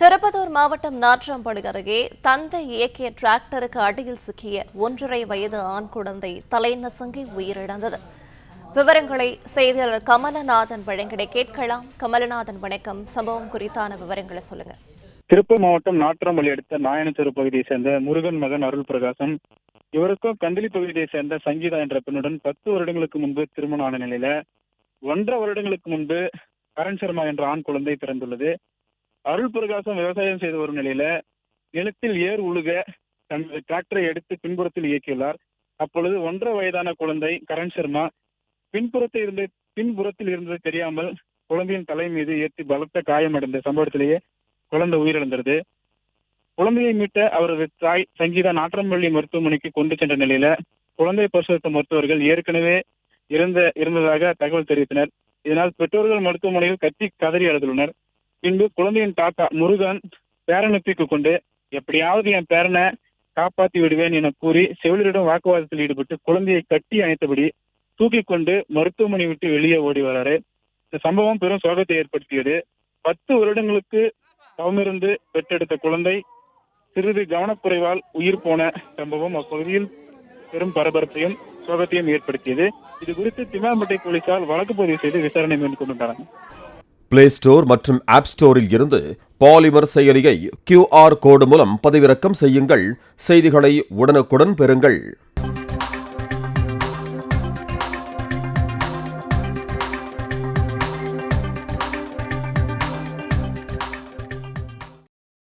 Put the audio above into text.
திருப்பத்தூர் மாவட்டம் நாட்றாம்பள்ளி அருகே தந்தை இயக்கிய டிராக்டருக்கு அடியில் சிக்கிய 1.5 வயது ஆண் குழந்தை தலைநசுங்கி உயிரிழந்தது. விவரங்களை செய்தியாளர் கமலநாதன் வழங்கிட கேட்கலாம். கமலநாதன், வணக்கம். சம்பவம் குறித்தான விவரங்களை சொல்லுங்க. திருப்பூர் மாவட்டம் நாட்றாம்பள்ளி அடுத்த நாயனத்தூர் பகுதியை சேர்ந்த முருகன் மகன் அருள் பிரகாசம், இவருக்கும் கந்தளி பகுதியை சேர்ந்த சங்கீதா என்ற பெண்ணுடன் 10 வருடங்களுக்கு முன்பு திருமணம் ஆன நிலையில 1.5 வருடங்களுக்கு முன்பு கரண் சர்மா என்ற ஆண் குழந்தை பிறந்துள்ளது. அருள் பிரகாசம் விவசாயம் செய்து வரும் நிலையில நிலத்தில் ஏர் உழுக தனது டிராக்டரை எடுத்து பின்புறத்தில் இயக்கியுள்ளார். அப்பொழுது 1.5 வயதான குழந்தை கரண் சர்மா பின்புறத்தில் இருந்தது தெரியாமல் குழந்தையின் தலை மீது ஏற்றி பலத்த காயமடைந்த சம்பவத்திலேயே குழந்தை உயிரிழந்தது. குழந்தையை மீட்ட அவரது தாய் சங்கீதா நாட்றாம்பள்ளி மருத்துவமனைக்கு கொண்டு சென்ற நிலையில குழந்தை பரிசோதித்த மருத்துவர்கள் ஏற்கனவே இருந்ததாக தகவல் தெரிவித்தனர். இதனால் பெற்றோர்கள் மருத்துவமனையில் கத்தி கதறி அழுதுள்ளனர். பின்பு குழந்தையின் தாத்தா முருகன் பேரனை தூக்கி கொண்டு எப்படியாவது என் பேரனை காப்பாற்றி விடுவேன் என கூறி செவிலியரிடம் வாக்குவாதத்தில் ஈடுபட்டு குழந்தையை கட்டி அணைத்தபடி தூக்கி கொண்டு மருத்துவமனை விட்டு வெளியே ஓடி வராரு. இந்த சம்பவம் பெரும் சோகத்தை ஏற்படுத்தியது. 10 வருடங்களுக்கு தவமிருந்து பெற்றெடுத்த குழந்தை சிறிது கவனக்குறைவால் உயிர் போன சம்பவம் அப்பகுதியில் பெரும் பரபரப்பையும் சோகத்தையும் ஏற்படுத்தியது. இது குறித்து திம்மாம்பேட்டை போலீசார் வழக்கு பதிவு செய்து விசாரணை மேற்கொண்டுள்ளனர். பிளே ஸ்டோர் மற்றும் ஆப் ஸ்டோரில் இருந்து பாலிமர் செயலியை QR கோடு மூலம் பதிவிறக்கம் செய்யுங்கள். செய்திகளை உடனுக்குடன் பெறுங்கள்.